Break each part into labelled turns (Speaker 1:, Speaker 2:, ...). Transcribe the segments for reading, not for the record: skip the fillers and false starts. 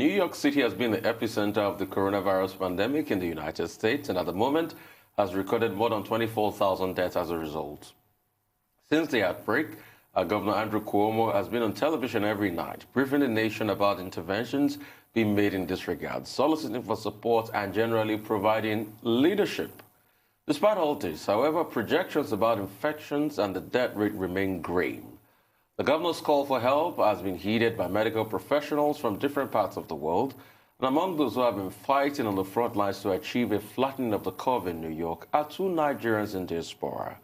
Speaker 1: New York City has been the epicenter of the coronavirus pandemic in the United States and at the moment has recorded more than 24,000 deaths as a result. Since the outbreak, Governor Andrew Cuomo has been on television every night, briefing the nation about interventions being made in this regard, soliciting for support and generally providing leadership. Despite all this, however, projections about infections and the death rate remain grim. The governor's call for help has been heeded by medical professionals from different parts of the world, and among those who have been fighting on the front lines to achieve a flattening of the curve in New York are two Nigerians in diaspora.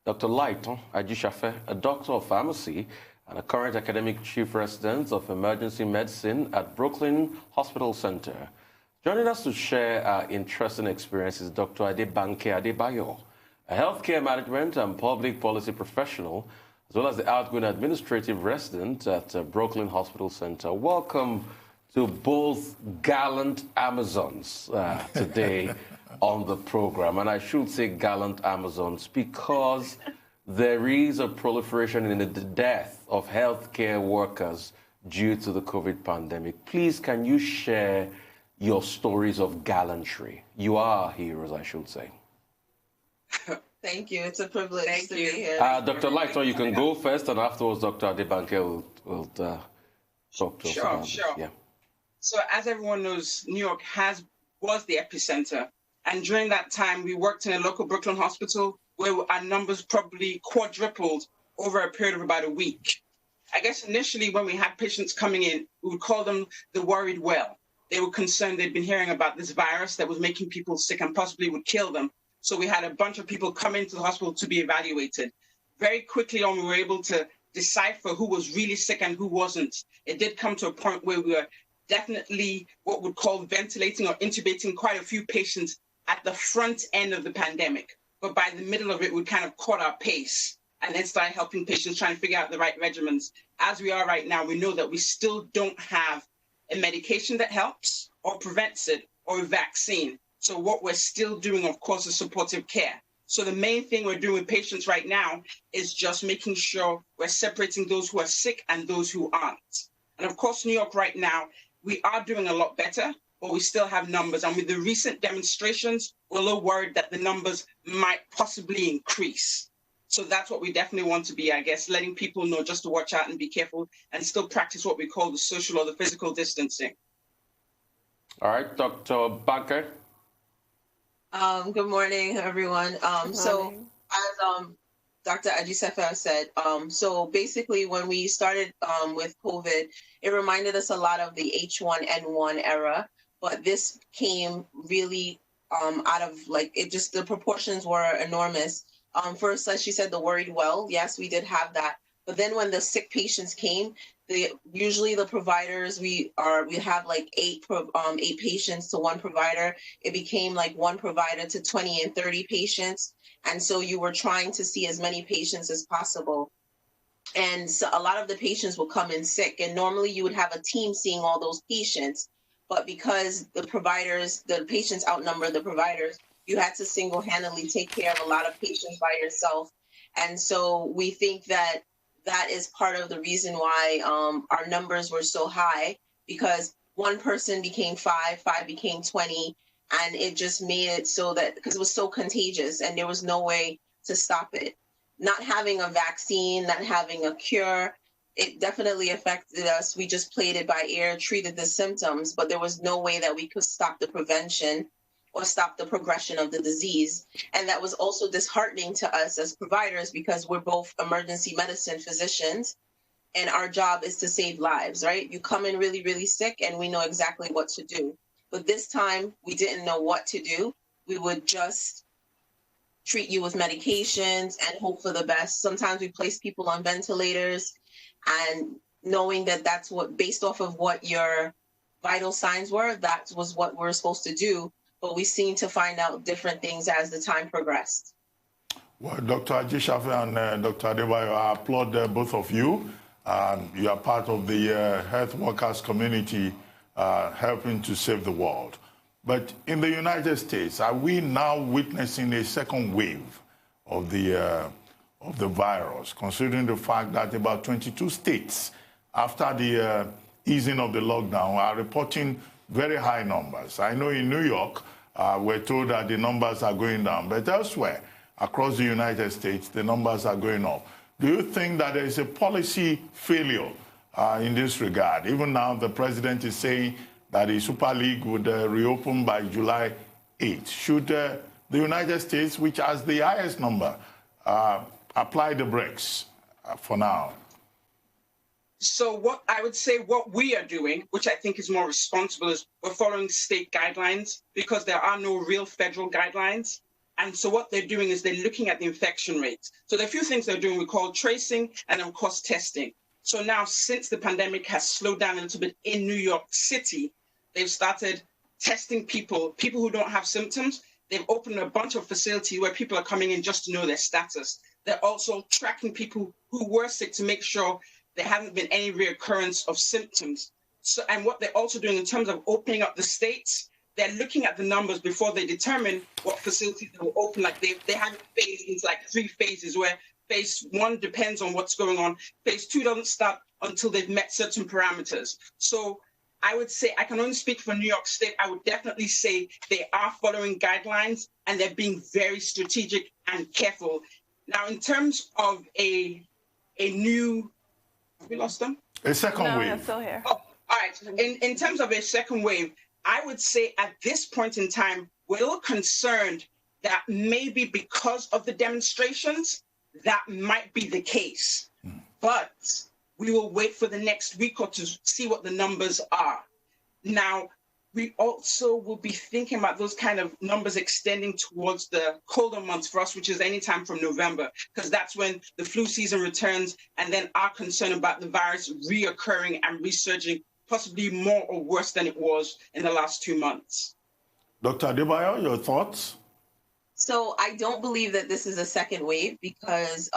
Speaker 1: Dr. Laitan Ajisafe, a doctor of pharmacy and a current academic chief resident of emergency medicine at Brooklyn Hospital Center. Joining us to share our interesting experiences, Dr. Adebanke Adebayo, a healthcare management and public policy professional, as well as the outgoing administrative resident at Brooklyn Hospital Center. Welcome to both gallant Amazons today on the program. And I should say gallant Amazons because there is a proliferation in the death of healthcare workers due to the COVID pandemic. Please, can you share your stories of gallantry? You are heroes, I should say.
Speaker 2: Thank you. It's a privilege to be here.
Speaker 1: Dr. Laitan, you can go first, and afterwards Dr. Adebanke will talk to us about
Speaker 3: Sure.
Speaker 1: it. Yeah.
Speaker 3: So as everyone knows, New York was the epicenter. And during that time, we worked in a local Brooklyn hospital where our numbers probably quadrupled over a period of about a week. I guess initially when we had patients coming in, we would call them the worried well. They were concerned they'd been hearing about this virus that was making people sick and possibly would kill them. So we had a bunch of people come into the hospital to be evaluated. Very quickly on, we were able to decipher who was really sick and who wasn't. It did come to a point where we were definitely what we'd call ventilating or intubating quite a few patients at the front end of the pandemic. But by the middle of it, we kind of caught our pace and then started helping patients trying to figure out the right regimens. As we are right now, we know that we still don't have a medication that helps or prevents it or a vaccine. So what we're still doing, of course, is supportive care. So the main thing we're doing with patients right now is just making sure we're separating those who are sick and those who aren't. And of course, New York right now, we are doing a lot better, but we still have numbers. And with the recent demonstrations, we're a little worried that the numbers might possibly increase. So that's what we definitely want to be, I guess, letting people know just to watch out and be careful and still practice what we call the social or the physical distancing.
Speaker 1: All right, Dr. Banker.
Speaker 2: Good morning, everyone. So as Dr. Ajisafe said, so basically when we started with COVID, it reminded us a lot of the H1N1 era, but this came really out of the proportions were enormous. First, as she said, the worried well, yes, we did have that. But then when the sick patients came, usually the providers, we have like eight patients to one provider. It became like one provider to 20 and 30 patients. And so you were trying to see as many patients as possible. And so a lot of the patients will come in sick. And normally you would have a team seeing all those patients. But because the patients outnumber the providers, you had to single-handedly take care of a lot of patients by yourself. And so we think that is part of the reason why our numbers were so high, because one person became five became 20, and it just made it so that, because it was so contagious and there was no way to stop it. Not having a vaccine, not having a cure, it definitely affected us. We just played it by ear, treated the symptoms, but there was no way that we could stop the prevention or stop the progression of the disease. And that was also disheartening to us as providers because we're both emergency medicine physicians and our job is to save lives, right? You come in really, really sick and we know exactly what to do. But this time we didn't know what to do. We would just treat you with medications and hope for the best. Sometimes we place people on ventilators and knowing that that's what, based off of what your vital signs were, that was what we're supposed to do. But we seem to find out different things as the time progressed.
Speaker 4: Well, Dr. Ajisafe and Dr. Adebayo, I applaud both of you. You are part of the health workers community helping to save the world. But in the United States, are we now witnessing a second wave of the virus, considering the fact that about 22 states, after the easing of the lockdown are reporting very high numbers. I know in New York, we're told that the numbers are going down, but elsewhere across the United States, the numbers are going up. Do you think that there is a policy failure in this regard? Even now, the president is saying that the Super League would reopen by July 8th. Should the United States, which has the highest number, apply the brakes for now?
Speaker 3: So what I would say what we are doing, which I think is more responsible, is we're following state guidelines because there are no real federal guidelines. And so what they're doing is they're looking at the infection rates. So there are a few things they're doing. We call tracing and of course testing. So now since the pandemic has slowed down a little bit in New York City, they've started testing people who don't have symptoms. They've opened a bunch of facilities where people are coming in just to know their status. They're also tracking people who were sick to make sure there haven't been any reoccurrence of symptoms. So, and what they're also doing in terms of opening up the states, they're looking at the numbers before they determine what facilities they will open. Like they have it phased into like 3 phases, where phase 1 depends on what's going on. Phase 2 doesn't start until they've met certain parameters. So I would say, I can only speak for New York State, I would definitely say they are following guidelines and they're being very strategic and careful. Now, in terms of a new, have we lost them?
Speaker 4: A second wave.
Speaker 5: No, I'm still here.
Speaker 3: Oh, all right. In terms of a second wave, I would say at this point in time, we're a little concerned that maybe because of the demonstrations, that might be the case. But we will wait for the next week or two to see what the numbers are. Now, we also will be thinking about those kind of numbers extending towards the colder months for us, which is anytime from November, because that's when the flu season returns, and then our concern about the virus reoccurring and resurging, possibly more or worse than it was in the last 2 months.
Speaker 4: Dr. Adebayo, your thoughts?
Speaker 2: So I don't believe that this is a second wave because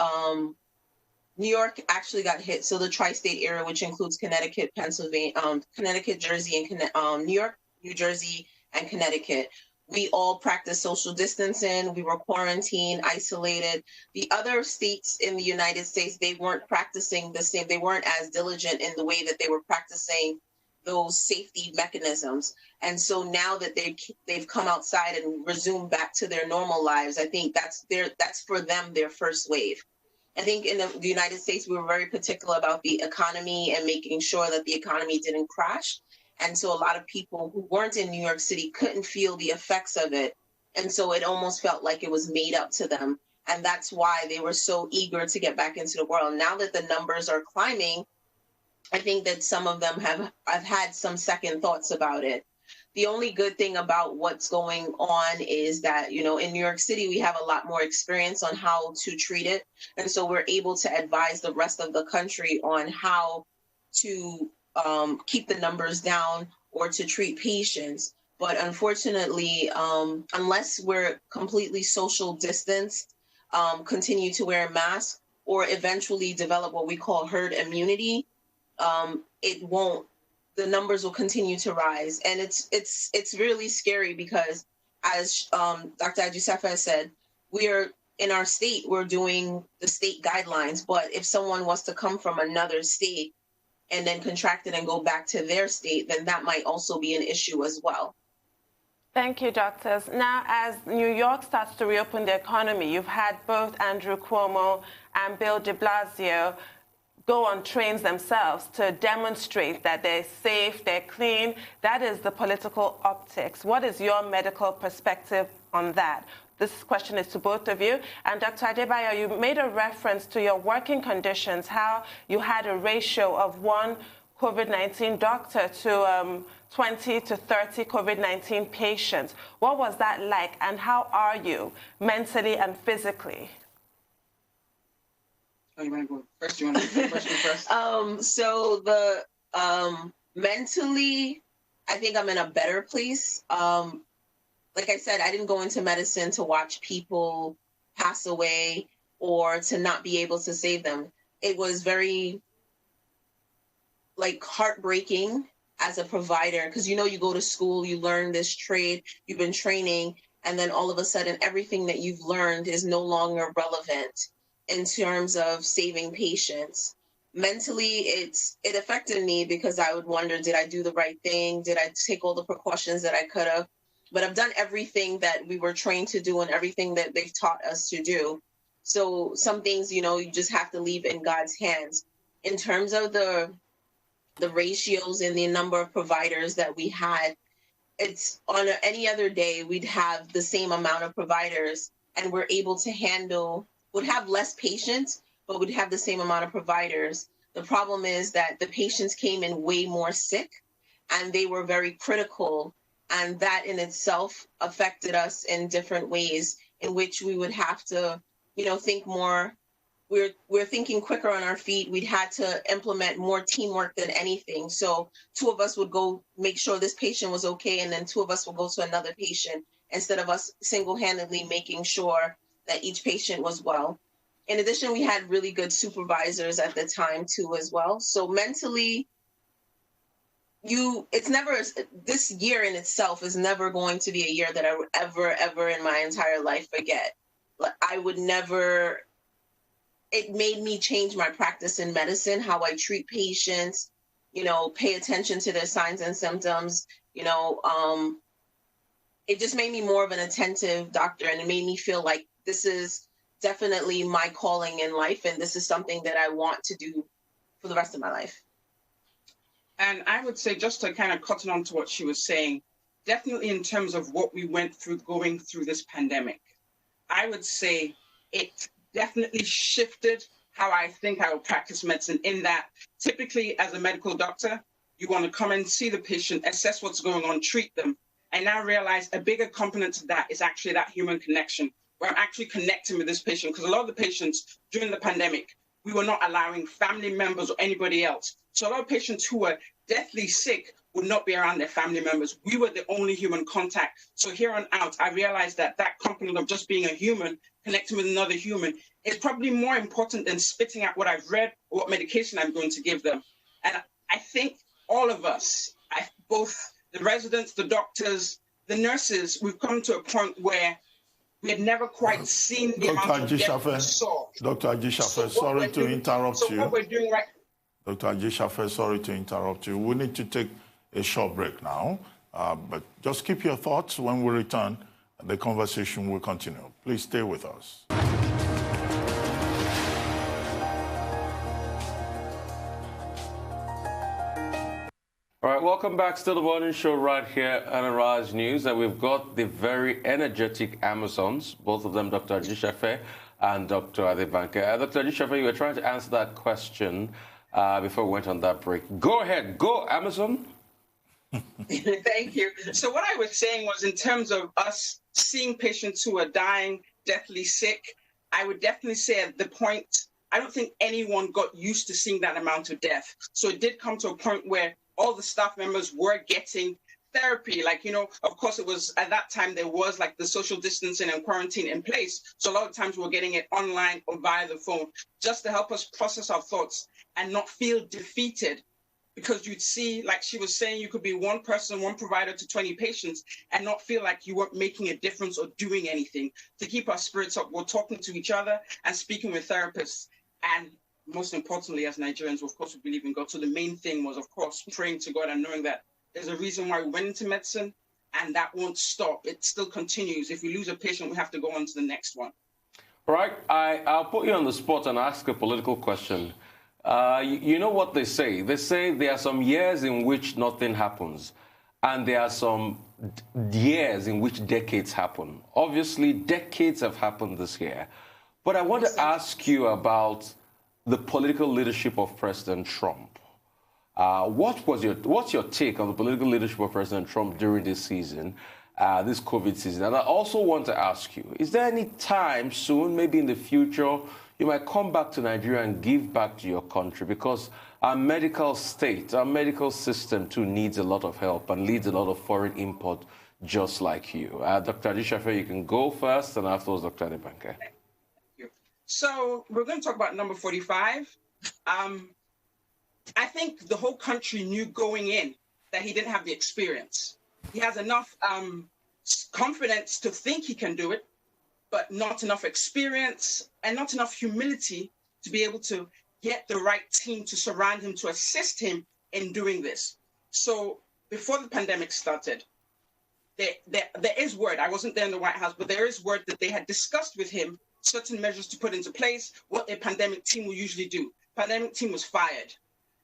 Speaker 2: New York actually got hit. So the tri-state area, which includes Connecticut, Pennsylvania, Connecticut, Jersey, and New York, New Jersey, and Connecticut. We all practiced social distancing. We were quarantined, isolated. The other states in the United States, they weren't practicing the same. They weren't as diligent in the way that they were practicing those safety mechanisms. And so now that they've come outside and resumed back to their normal lives, I think that's for them their first wave. I think in the United States, we were very particular about the economy and making sure that the economy didn't crash. And so a lot of people who weren't in New York City couldn't feel the effects of it. And so it almost felt like it was made up to them. And that's why they were so eager to get back into the world. Now that the numbers are climbing, I think that some of them have had some second thoughts about it. The only good thing about what's going on is that, you know, in New York City, we have a lot more experience on how to treat it. And so we're able to advise the rest of the country on how to keep the numbers down or to treat patients. But unfortunately, unless we're completely social distanced, continue to wear a mask, or eventually develop what we call herd immunity, the numbers will continue to rise. And it's really scary because, as Dr. Ajisafe said, in our state, we're doing the state guidelines. But if someone was to come from another state and then contract it and go back to their state, then that might also be an issue as well.
Speaker 5: Thank you, doctors. Now, as New York starts to reopen the economy, you've had both Andrew Cuomo and Bill de Blasio go on trains themselves to demonstrate that they're safe, they're clean. That is the political optics. What is your medical perspective on that? This question is to both of you. And Dr. Adebayo, you made a reference to your working conditions, how you had a ratio of 1 COVID-19 doctor to 20 to 30 COVID-19 patients. What was that like, and how are you mentally and physically?
Speaker 3: Oh, you want to go first? You want to go first?
Speaker 2: So mentally, I think I'm in a better place. Like I said, I didn't go into medicine to watch people pass away or to not be able to save them. It was very heartbreaking as a provider, because you go to school, you learn this trade, you've been training, and then all of a sudden everything that you've learned is no longer relevant in terms of saving patients. mentally, it affected me because I would wonder, did I do the right thing? Did I take all the precautions that I could have? But I've done everything that we were trained to do and everything that they've taught us to do. So some things, you know, you just have to leave in God's hands. In terms of the ratios and the number of providers that we had, it's on any other day, we'd have the same amount of providers and we're able to handle, would have less patients, but would have the same amount of providers. The problem is that the patients came in way more sick and they were very critical. And that in itself affected us in different ways in which we would have to, you know, think more. We're thinking quicker on our feet. We'd had to implement more teamwork than anything. So 2 of us would go make sure this patient was okay, and then 2 of us would go to another patient instead of us single-handedly making sure that each patient was well. In addition, we had really good supervisors at the time too as well. So mentally, it's never, this year in itself is never going to be a year that I would ever in my entire life forget. I would never, it made me change my practice in medicine, how I treat patients, you know, pay attention to their signs and symptoms, you know, it just made me more of an attentive doctor, and it made me feel like this is definitely my calling in life, and this is something that I want to do for the rest of my life.
Speaker 3: And I would say, just to kind of cotton on to what she was saying, definitely in terms of what we went through going through this pandemic, I would say it definitely shifted how I think I will practice medicine, in that typically as a medical doctor, you want to come and see the patient, assess what's going on, treat them. And now realize a bigger component to that is actually that human connection, where I'm actually connecting with this patient. Because a lot of the patients during the pandemic, we were not allowing family members or anybody else. So a lot of patients who were deathly sick would not be around their family members. We were the only human contact. So here on out, I realized that that component of just being a human, connecting with another human, is probably more important than spitting out what I've read or what medication I'm going to give them. And I think all of us, both the residents, the doctors, the nurses, we've come to a point where we had never quite seen the amount of death we saw.
Speaker 4: Dr. Ajisafe, sorry to interrupt you.
Speaker 3: So what we're doing right...
Speaker 4: Dr. Ajisafe, sorry to interrupt you. We need to take a short break now, but just keep your thoughts. When we return, the conversation will continue. Please stay with us.
Speaker 1: All right, welcome back to the morning show right here at Arise News. And we've got the very energetic Amazons, both of them, Dr. Ajisafe and Dr. Adebanke. Dr. Ajisafe, you were trying to answer that question before we went on that break. Go ahead, go Amazon.
Speaker 3: Thank you. So what I was saying was, in terms of us seeing patients who are dying, deathly sick, I would definitely say at the point, I don't think anyone got used to seeing that amount of death. So it did come to a point where all the staff members were getting therapy. Like, you know, of course, it was at that time there was like the social distancing and quarantine in place. So a lot of times we were getting it online or via the phone, just to help us process our thoughts and not feel defeated. Because you'd see, like she was saying, you could be one person, one provider to 20 patients and not feel like you weren't making a difference or doing anything. To keep our spirits up, we're talking to each other and speaking with therapists. And most importantly, as Nigerians, of course, we believe in God. So the main thing was, of course, praying to God and knowing that there's a reason why we went into medicine, and that won't stop. It still continues. If we lose a patient, we have to go on to the next one.
Speaker 1: All right, I'll put you on the spot and ask a political question. You know what they say? They say there are some years in which nothing happens, and there are some years in which decades happen. Obviously, decades have happened this year. But I want to ask you about the political leadership of President Trump. What's your take on the political leadership of President Trump during this season, this COVID season? And I also want to ask you, is there any time soon, maybe in the future, you might come back to Nigeria and give back to your country? Because our medical state, our medical system too needs a lot of help and needs a lot of foreign import, just like you. Dr. Ajisafe, you can go first, and afterwards, Dr. Adebanke.
Speaker 3: So we're going to talk about number 45. I think the whole country knew going in that he didn't have the experience. He has enough confidence to think he can do it, but not enough experience and not enough humility to be able to get the right team to surround him, to assist him in doing this. So before the pandemic started, there is word, I wasn't there in the White House, but there is word that they had discussed with him certain measures to put into place, what a pandemic team will usually do. Pandemic team was fired.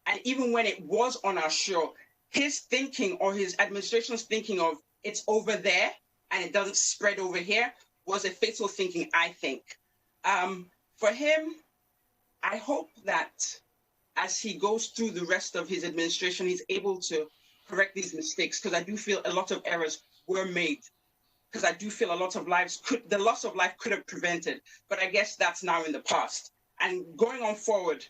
Speaker 3: And even when it was on our show, his thinking, or his administration's thinking of it's over there and it doesn't spread over here, was a fatal thinking, I think. For him, I hope that as he goes through the rest of his administration, he's able to correct these mistakes, because I do feel a lot of errors were made, because I do feel a lot of the loss of life could have prevented, but I guess that's now in the past. And going on forward,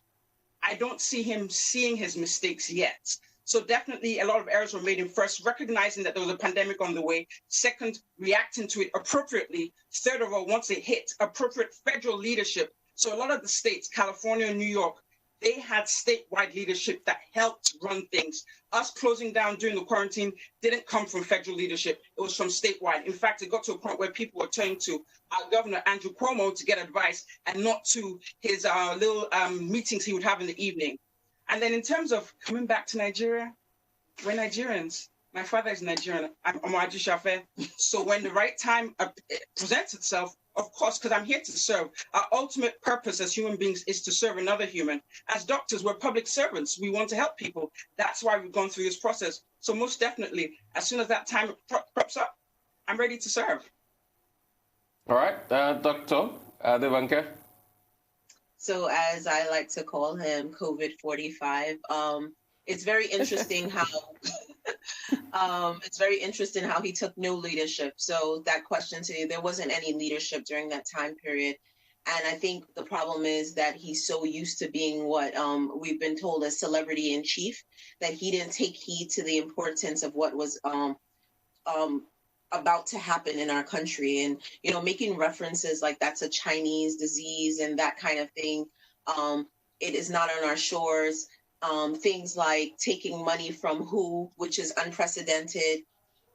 Speaker 3: I don't see him seeing his mistakes yet. So definitely a lot of errors were made in first, recognizing that there was a pandemic on the way. Second, reacting to it appropriately. Third of all, once it hit, appropriate federal leadership. So a lot of the states, California and New York, they had statewide leadership that helped run things. Us closing down during the quarantine didn't come from federal leadership. It was from statewide. In fact, it got to a point where people were turning to our governor, Andrew Cuomo, to get advice, and not to his little meetings he would have in the evening. And then in terms of coming back to Nigeria, we're Nigerians. My father is Nigerian. I'm Ajisafe. So when the right time presents itself, of course, because I'm here to serve. Our ultimate purpose as human beings is to serve another human. As doctors, we're public servants. We want to help people. That's why we've gone through this process. So most definitely, as soon as that time crops up, I'm ready to serve.
Speaker 1: All right, Dr. Adebanke.
Speaker 2: So as I like to call him, COVID-45, it's very interesting how he took no leadership. So that question to you, there wasn't any leadership during that time period. And I think the problem is that he's so used to being what we've been told as celebrity in chief, that he didn't take heed to the importance of what was about to happen in our country. And, you know, making references like that's a Chinese disease and that kind of thing. It is not on our shores. Things like taking money from WHO, which is unprecedented,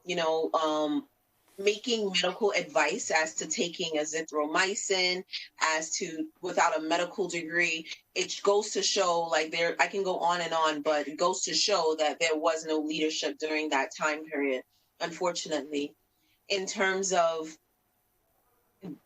Speaker 2: you know, making medical advice as to taking azithromycin, as to without a medical degree. It goes to show, like, I can go on, but it goes to show that there was no leadership during that time period, unfortunately. In terms of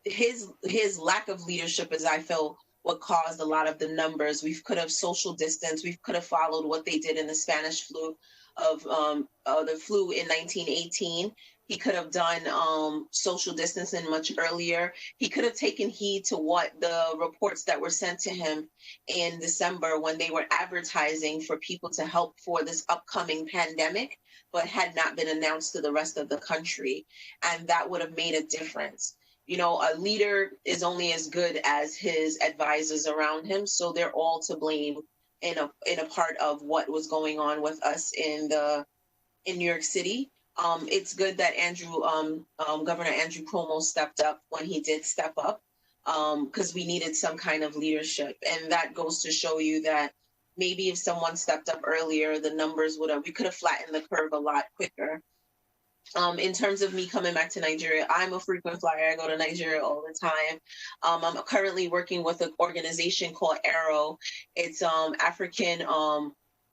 Speaker 2: his lack of leadership, as I feel, what caused a lot of the numbers. We could have social distance. We could have followed what they did in the Spanish flu of the flu in 1918. He could have done social distancing much earlier. He could have taken heed to what the reports that were sent to him in December when they were advertising for people to help for this upcoming pandemic, but had not been announced to the rest of the country. And that would have made a difference. You know, a leader is only as good as his advisors around him. So they're all to blame in a part of what was going on with us in New York City. It's good that Governor Andrew Cuomo stepped up when he did step up, because we needed some kind of leadership. And that goes to show you that maybe if someone stepped up earlier, the numbers we could have flattened the curve a lot quicker. In terms of me coming back to Nigeria, I'm a frequent flyer. I go to Nigeria all the time. I'm currently working with an organization called ARROW. It's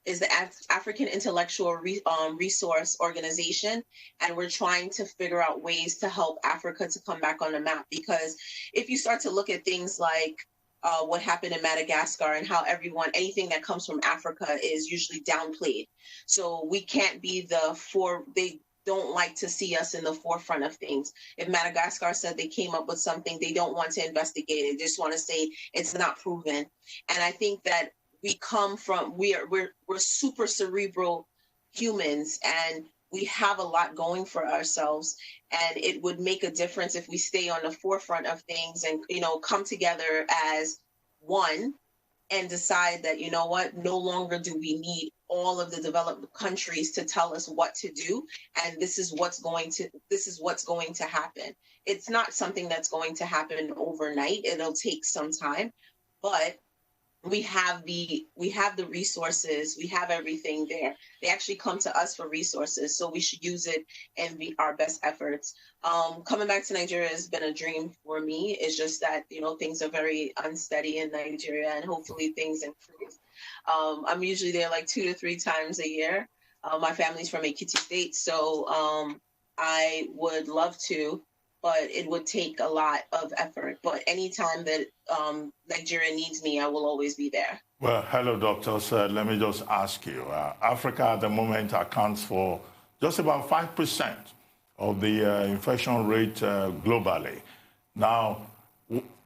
Speaker 2: is the African Intellectual Resource Organization, and we're trying to figure out ways to help Africa to come back on the map. Because if you start to look at things like what happened in Madagascar and how anything that comes from Africa is usually downplayed. So we can't be they don't like to see us in the forefront of things. If Madagascar said they came up with something, they don't want to investigate it. They just want to say it's not proven. And I think that we're super cerebral humans, and we have a lot going for ourselves. And it would make a difference if we stay on the forefront of things and, you know, come together as one and decide that, you know what, no longer do we need all of the developed countries to tell us what to do, and this is what's going to happen. It's not something that's going to happen overnight. It'll take some time, but we have the resources, we have everything there. They actually come to us for resources, so we should use it and be our best efforts. Coming back to Nigeria has been a dream for me. It's just that, you know, things are very unsteady in Nigeria, and hopefully things improve. I'm usually there like 2 to 3 times a year. My family's from Ekiti State, so I would love to, but it would take a lot of effort. But anytime that Nigeria needs me, I will always be there.
Speaker 4: Well, hello, doctors. Let me just ask you. Africa at the moment accounts for just about 5% of the infection rate globally. Now,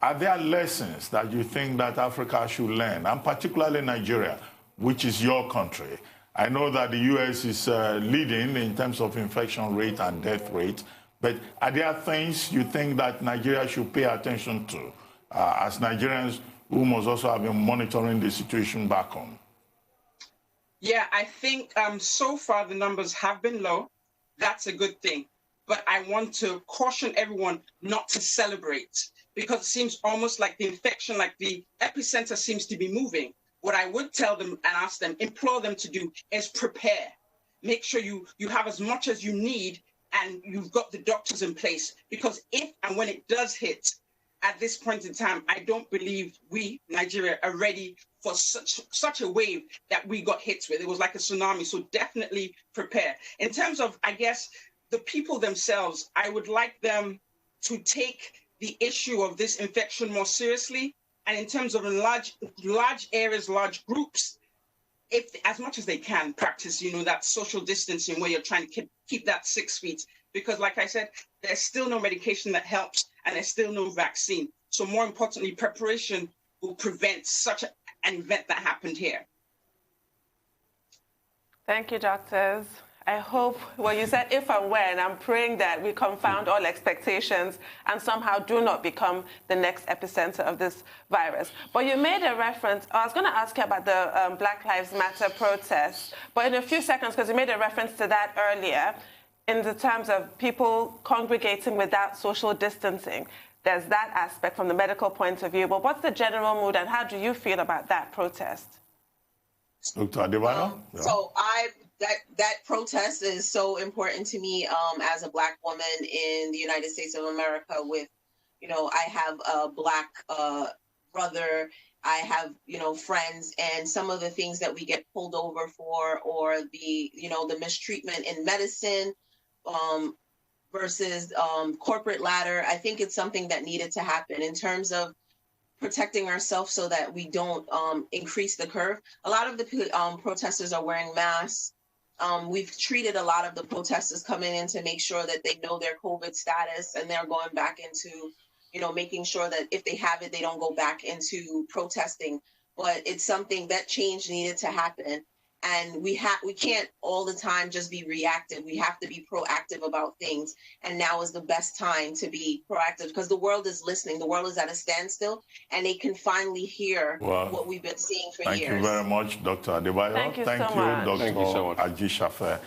Speaker 4: are there lessons that you think that Africa should learn, and particularly Nigeria, which is your country? I know that the U.S. is leading in terms of infection rate and death rate, but are there things you think that Nigeria should pay attention to as Nigerians who must also have been monitoring the situation back home?
Speaker 3: Yeah, I think so far the numbers have been low. That's a good thing. But I want to caution everyone not to celebrate, because it seems almost like the infection, like the epicenter seems to be moving. What I would tell them and ask them, implore them to do is prepare. Make sure you have as much as you need and you've got the doctors in place, because if and when it does hit at this point in time, I don't believe we, Nigeria, are ready for such a wave that we got hit with. It was like a tsunami, so definitely prepare. In terms of, I guess, the people themselves, I would like them to take the issue of this infection more seriously. And in terms of large areas, large groups, if as much as they can practice, you know, that social distancing where you're trying to keep that 6 feet, because like I said, there's still no medication that helps and there's still no vaccine. So more importantly, preparation will prevent such an event that happened here.
Speaker 5: Thank you, doctors. I hope, well, you said if and when, I'm praying that we confound all expectations and somehow do not become the next epicenter of this virus. But you made a reference, I was going to ask you about the Black Lives Matter protests, but in a few seconds, because you made a reference to that earlier, in the terms of people congregating without social distancing. There's that aspect from the medical point of view, but what's the general mood and how do you feel about that protest?
Speaker 4: Dr. Adebayo?
Speaker 2: So that protest is so important to me as a Black woman in the United States of America with, you know, I have a Black brother, I have, you know, friends, and some of the things that we get pulled over for, or the, you know, the mistreatment in medicine versus corporate ladder. I think it's something that needed to happen in terms of protecting ourselves so that we don't increase the curve. A lot of the protesters are wearing masks. We've treated a lot of the protesters coming in to make sure that they know their COVID status, and they're going back into, you know, making sure that if they have it, they don't go back into protesting. But it's something that change needed to happen. And we can't all the time just be reactive. We have to be proactive about things. And now is the best time to be proactive because the world is listening. The world is at a standstill, and they can finally hear what we've been seeing for years.
Speaker 4: Thank you very much, Dr. Adebayo.
Speaker 5: Thank you so much.
Speaker 4: Dr.
Speaker 1: Thank you so much.
Speaker 4: Ajisafe.